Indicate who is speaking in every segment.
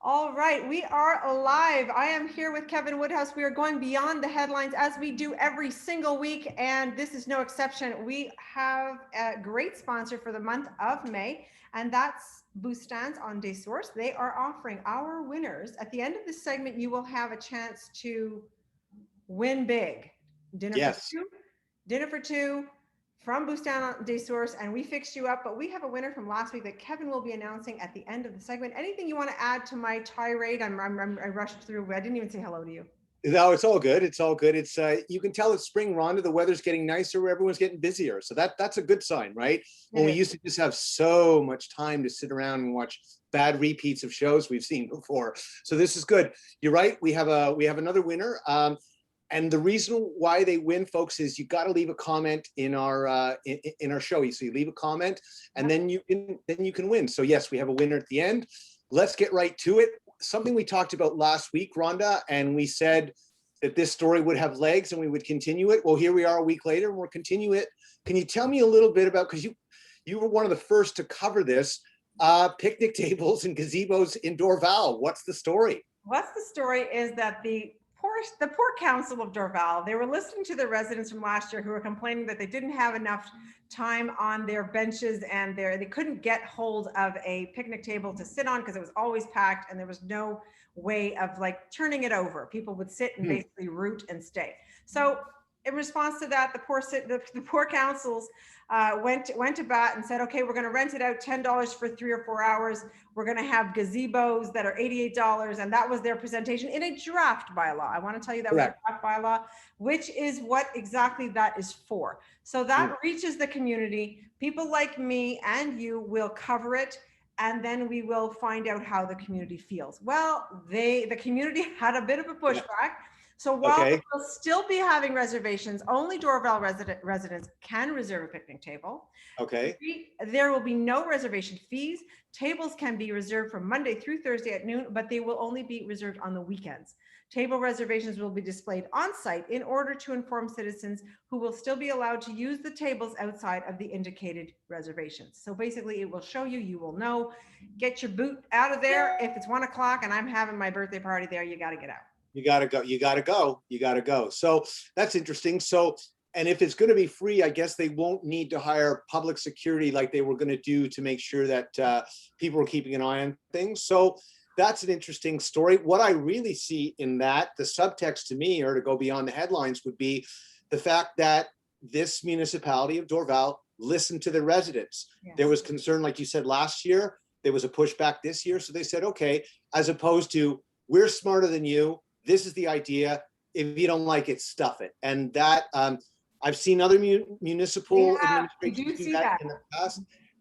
Speaker 1: All right, we are live. I am here with Kevin Woodhouse. We are going beyond the headlines as we do every single week, and this is no exception. We have a great sponsor for the month of May, and that's Boostans on Des Sources. They are offering our winners. At the end of this segment, you will have a chance to win big.
Speaker 2: Yes.
Speaker 1: Dinner for two from Bustan Des Sources, and we fixed you up, but we have a winner from last week that Kevin will be announcing at the end of the segment. Anything you want to add to my tirade? I rushed through. I didn't even say hello to you.
Speaker 2: No, it's all good. It's all good. It's you can tell it's spring, Rhonda. The weather's getting nicer. Everyone's getting busier. So that's a good sign, right? When we used to just have so much time to sit around and watch bad repeats of shows we've seen before. So this is good. You're right. We have another winner. And the reason why they win, folks, is you got to leave a comment in our show. So you leave a comment, and then you can win. So yes, we have a winner at the end. Let's get right to it. Something we talked about last week, Rhonda, and we said that this story would have legs and we would continue it. Well, here we are a week later, and we'll continue it. Can you tell me a little bit about, because you were one of the first to cover this, picnic tables and gazebos in Dorval. What's the story?
Speaker 1: What's the story is that the poor council of Dorval, they were listening to the residents from last year who were complaining that they didn't have enough time on their benches and they couldn't get hold of a picnic table to sit on because it was always packed and there was no way of like turning it over. People would sit and basically root and stay. So in response to that, the poor councils went to bat and said, okay, we're going to rent it out $10 for 3 or 4 hours. We're going to have gazebos that are $88. And that was their presentation in a draft bylaw. I want to tell you that was a draft bylaw, which is what exactly that is for. So that reaches the community. People like me and you will cover it. And then we will find out how the community feels. Well, the community had a bit of a pushback. So while we'll still be having reservations, only Dorval residents can reserve a picnic table.
Speaker 2: Okay.
Speaker 1: There will be no reservation fees. Tables can be reserved from Monday through Thursday at noon, but they will only be reserved on the weekends. Table reservations will be displayed on site in order to inform citizens who will still be allowed to use the tables outside of the indicated reservations. So basically it will show you, you will know, get your boot out of there. If it's 1 o'clock and I'm having my birthday party there, you got to get out.
Speaker 2: You got to go. You got to go. You got to go. So that's interesting. So, and if it's going to be free, I guess they won't need to hire public security like they were going to do to make sure that people are keeping an eye on things. So that's an interesting story. What I really see in that, the subtext to me, or to go beyond the headlines, would be the fact that this municipality of Dorval listened to the residents. Yes. There was concern, like you said, last year. There was a pushback this year. So they said, okay, as opposed to, we're smarter than you. This is the idea. If you don't like it, stuff it. And that I've seen other municipal administrations do that in the past,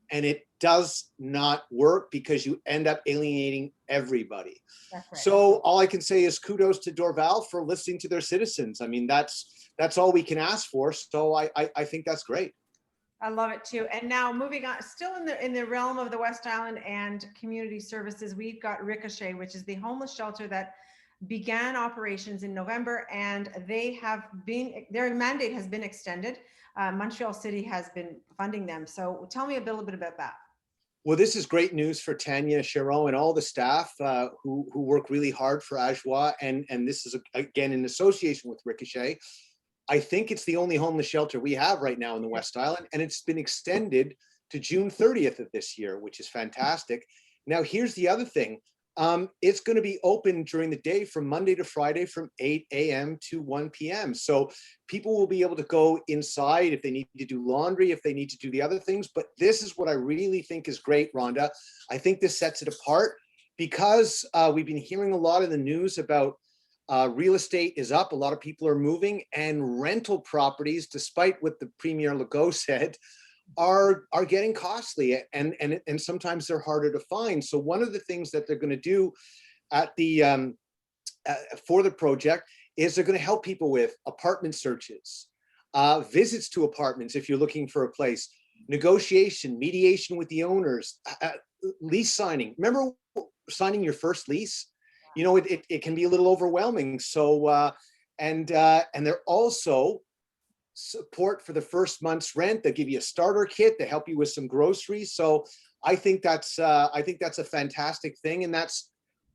Speaker 2: and it does not work because you end up alienating everybody. That's right. So all I can say is kudos to Dorval for listening to their citizens. I mean, that's all we can ask for. So I think that's great.
Speaker 1: I love it too. And now moving on, still in the realm of the West Island and community services, we've got Ricochet, which is the homeless shelter that began operations in November, and their mandate has been extended. Montreal City has been funding them. So tell me a little bit about that.
Speaker 2: Well, this is great news for Tanya, Sharon, and all the staff who work really hard for Ajoie. And this is, again, in association with Ricochet. I think it's the only homeless shelter we have right now in the West Island, and it's been extended to June 30th of this year, which is fantastic. Now, here's the other thing. It's going to be open during the day from Monday to Friday from 8 a.m. to 1 p.m. So people will be able to go inside if they need to do laundry, if they need to do the other things. But this is what I really think is great, Rhonda. I think this sets it apart because we've been hearing a lot in the news about real estate is up. A lot of people are moving, and rental properties, despite what the Premier Legault said, are getting costly, and sometimes they're harder to find. So one of the things that they're going to do at the for the project is they're going to help people with apartment searches, visits to apartments if you're looking for a place, negotiation, mediation with the owners, lease signing. Remember signing your first lease? You know, it can be a little overwhelming. So and they're also support for the first month's rent. They give you a starter kit. They help you with some groceries. So I think that's a fantastic thing, and that's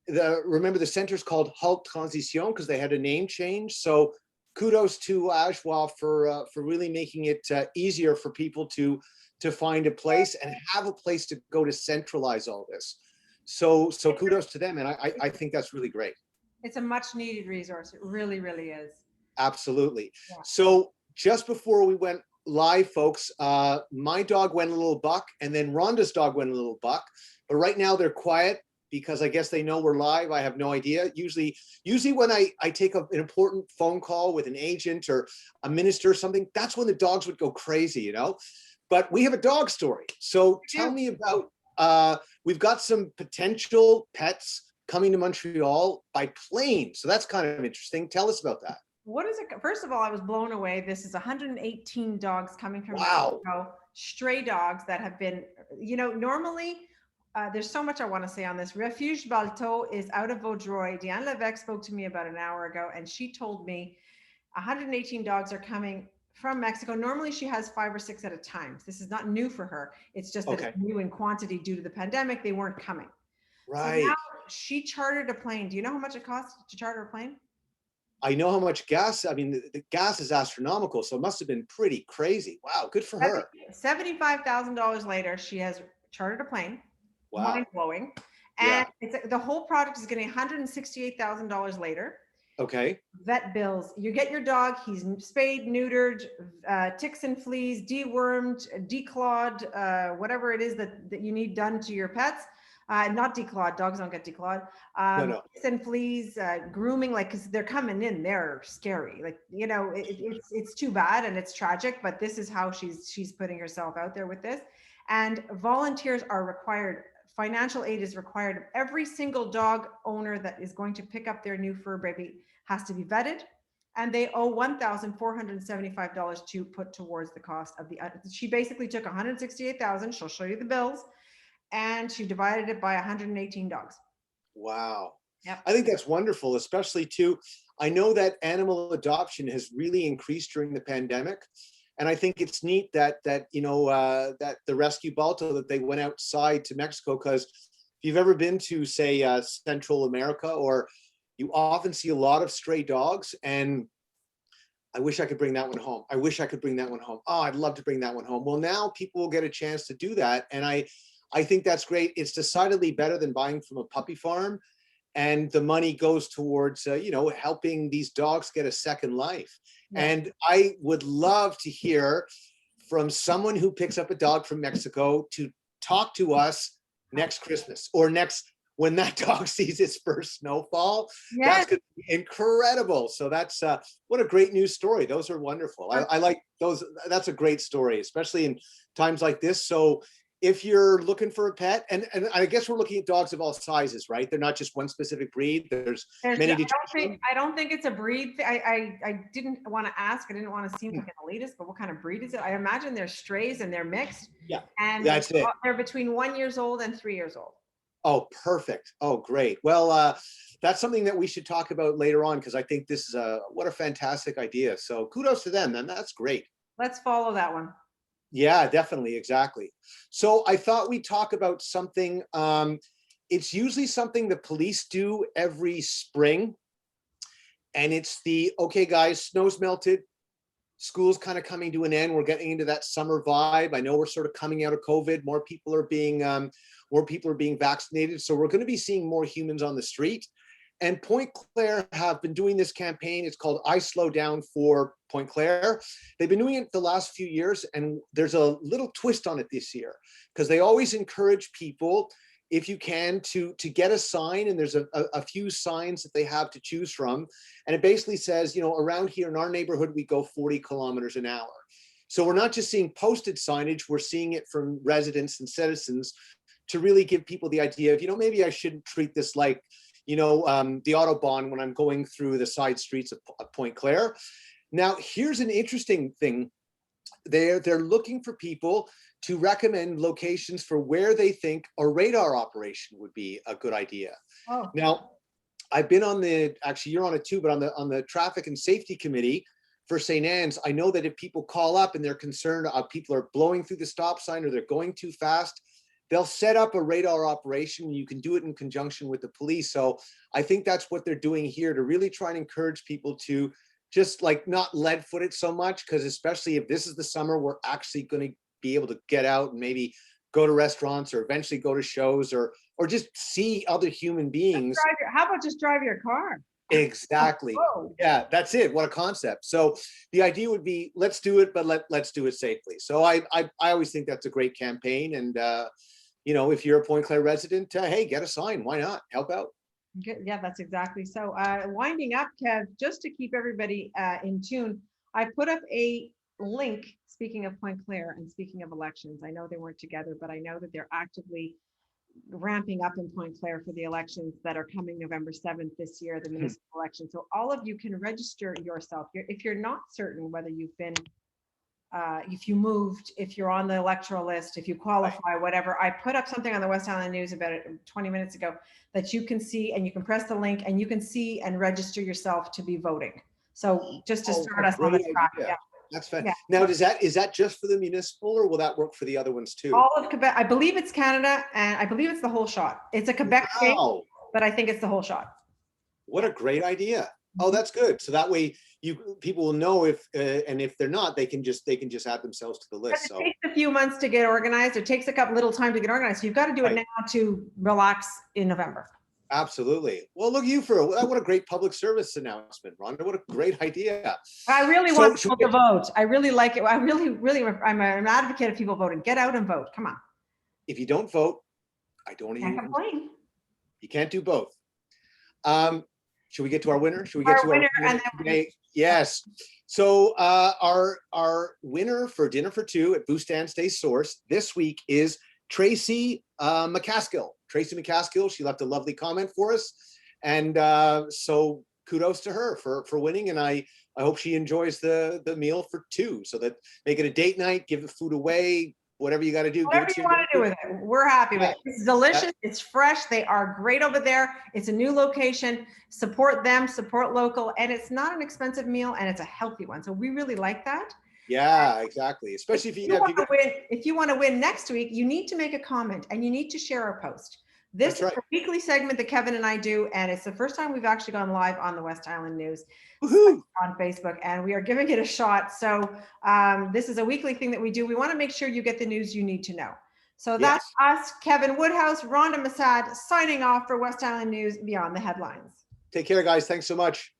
Speaker 2: remember the center's called Halt Transition because they had a name change. So kudos to Ajwa for really making it easier for people to find a place and have a place to go to centralize all this. So kudos to them, and I think that's really great.
Speaker 1: It's a much needed resource. It really, really is.
Speaker 2: Absolutely.
Speaker 1: Yeah.
Speaker 2: So just before we went live, folks, my dog went a little buck, and then Rhonda's dog went a little buck. But right now they're quiet because I guess they know we're live. I have no idea. Usually when I take an important phone call with an agent or a minister or something, that's when the dogs would go crazy, you know? But we have a dog story. So tell me about, we've got some potential pets coming to Montreal by plane. So that's kind of interesting. Tell us about that.
Speaker 1: What is it? First of all, I was blown away. This is 118 dogs coming from
Speaker 2: Wow.
Speaker 1: Mexico, stray dogs that have been, normally there's so much I want to say on this. Refuge Balto is out of Vaudreuil. Diane Levesque spoke to me about an hour ago, and she told me 118 dogs are coming from Mexico. Normally she has 5 or 6 at a time. This is not new for her. It's just that it's new in quantity due to the pandemic. They weren't coming.
Speaker 2: Right.
Speaker 1: So now she chartered a plane. Do you know how much it costs to charter a plane?
Speaker 2: I know how much gas, I mean, the gas is astronomical, so it must have been pretty crazy. Wow, good for her.
Speaker 1: $75,000 later, she has chartered a plane.
Speaker 2: Wow.
Speaker 1: Mind blowing. And the whole project is getting $168,000 later.
Speaker 2: Okay.
Speaker 1: Vet bills. You get your dog, he's spayed, neutered, ticks and fleas, dewormed, declawed, whatever it is that you need done to your pets. Not declawed, dogs don't get declawed.
Speaker 2: No.
Speaker 1: Ticks and fleas, grooming, like, because they're coming in, they're scary. Like, it's too bad and it's tragic, but this is how she's putting herself out there with this. And volunteers are required. Financial aid is required. Every single dog owner that is going to pick up their new fur baby has to be vetted, and they owe $1,475 to put towards the cost of the. She basically took $168,000. She'll show you the bills, and she divided it by 118 dogs.
Speaker 2: Wow.
Speaker 1: Yep.
Speaker 2: I think that's wonderful, especially too. I know that animal adoption has really increased during the pandemic. And I think it's neat that that the rescue Balto, that they went outside to Mexico, because if you've ever been to, say, Central America, or you often see a lot of stray dogs, and I wish I could bring that one home. I wish I could bring that one home. Oh, I'd love to bring that one home. Well, now people will get a chance to do that, and I think that's great. It's decidedly better than buying from a puppy farm, and the money goes towards helping these dogs get a second life. Yeah. And I would love to hear from someone who picks up a dog from Mexico to talk to us next Christmas or when that dog sees its first snowfall. Yes. That's going to be incredible. So that's what a great news story. Those are wonderful. I like those. That's a great story, especially in times like this. So if you're looking for a pet, and I guess we're looking at dogs of all sizes, right? They're not just one specific breed. There's many.
Speaker 1: I don't think it's a breed. I didn't want to ask. I didn't want to seem like an elitist, but what kind of breed is it? I imagine they're strays and they're mixed.
Speaker 2: Yeah,
Speaker 1: and
Speaker 2: that's it.
Speaker 1: They're between 1 year old and 3 years old.
Speaker 2: Oh, perfect. Oh, great. Well, that's something that we should talk about later on, because I think this is what a fantastic idea. So kudos to them, and that's great.
Speaker 1: Let's follow that one.
Speaker 2: Yeah, definitely. Exactly. So I thought we'd talk about something. It's usually something the police do every spring. And it's okay, guys, snow's melted. School's kind of coming to an end. We're getting into that summer vibe. I know we're sort of coming out of COVID. More people are being vaccinated. So we're going to be seeing more humans on the street. And Point Claire have been doing this campaign. It's called I Slow Down for Point Claire. They've been doing it the last few years, and there's a little twist on it this year, because they always encourage people, if you can, to get a sign. And there's a few signs that they have to choose from. And it basically says, around here in our neighborhood, we go 40 kilometers an hour. So we're not just seeing posted signage, we're seeing it from residents and citizens to really give people the idea of, maybe I shouldn't treat this like, the Autobahn when I'm going through the side streets of Point Claire. Now, here's an interesting thing. They're looking for people to recommend locations for where they think a radar operation would be a good idea. Oh. Now, I've been actually you're on it too, but on the traffic and safety committee for St. Anne's. I know that if people call up and they're concerned, people are blowing through the stop sign or they're going too fast, they'll set up a radar operation. You can do it in conjunction with the police. So I think that's what they're doing here, to really try and encourage people to just like not lead foot it so much, because especially if this is the summer, we're actually going to be able to get out and maybe go to restaurants or eventually go to shows or just see other human beings.
Speaker 1: How about just drive your car?
Speaker 2: Exactly.
Speaker 1: Oh.
Speaker 2: Yeah, that's it. What a concept. So the idea would be, let's do it, but let's do it safely. So I always think that's a great campaign. And you know, if you're a Point Claire resident, hey, get a sign. Why not? Help out.
Speaker 1: Good. Yeah, that's exactly. So winding up, Kev, just to keep everybody in tune, I put up a link, speaking of Point Claire and speaking of elections. I know they weren't together, but I know that they're actively ramping up in Point Claire for the elections that are coming November 7th this year, the municipal election. So all of you can register yourself. If you're not certain whether you've been, if you moved, if you're on the electoral list, if you qualify, whatever, I put up something on the West Island News about 20 minutes ago that you can see, and you can press the link and you can see and register yourself to be voting. So just to start us on the track. Yeah.
Speaker 2: That's fine.
Speaker 1: Yeah.
Speaker 2: Now, is that just for the municipal, or will that work for the other ones too?
Speaker 1: All of Quebec. I believe it's Canada, and I believe it's the whole shot. It's a Quebec thing, but I think it's the whole shot.
Speaker 2: What a great idea. Oh, that's good. So that way people will know if and if they're not, they can just add themselves to the list.
Speaker 1: It takes a few months to get organized. It takes a little time to get organized. So you've got to do it now to relax in November.
Speaker 2: Absolutely. Well, look at you for what a great public service announcement, Rhonda. What a great idea.
Speaker 1: I really want people to vote. I really like it. I'm an advocate of people voting. Get out and vote. Come on.
Speaker 2: If you don't vote, I don't even
Speaker 1: complain.
Speaker 2: You can't do both. Should we get to our winner? Should we get to our winner? And then yes. So our winner for Dinner for Two at Boustan Stay Source this week is Tracy McCaskill. Tracy McCaskill, she left a lovely comment for us. And so kudos to her for winning. And I hope she enjoys the meal for two, so that make it a date night, give the food away, whatever you got to do.
Speaker 1: Whatever you want to do with it. We're happy with it. It's delicious. It's fresh. They are great over there. It's a new location. Support them, support local. And it's not an expensive meal, and it's a healthy one. So we really like that.
Speaker 2: Yeah, exactly. Especially if
Speaker 1: you want to win next week, you need to make a comment and you need to share our post. This is a weekly segment that Kevin and I do, and it's the first time we've actually gone live on the West Island News on Facebook, and we are giving it a shot. So this is a weekly thing that we do. We want to make sure you get the news you need to know. So that's us, Kevin Woodhouse, Rhonda Massad, signing off for West Island News Beyond the Headlines.
Speaker 2: Take care, guys. Thanks so much.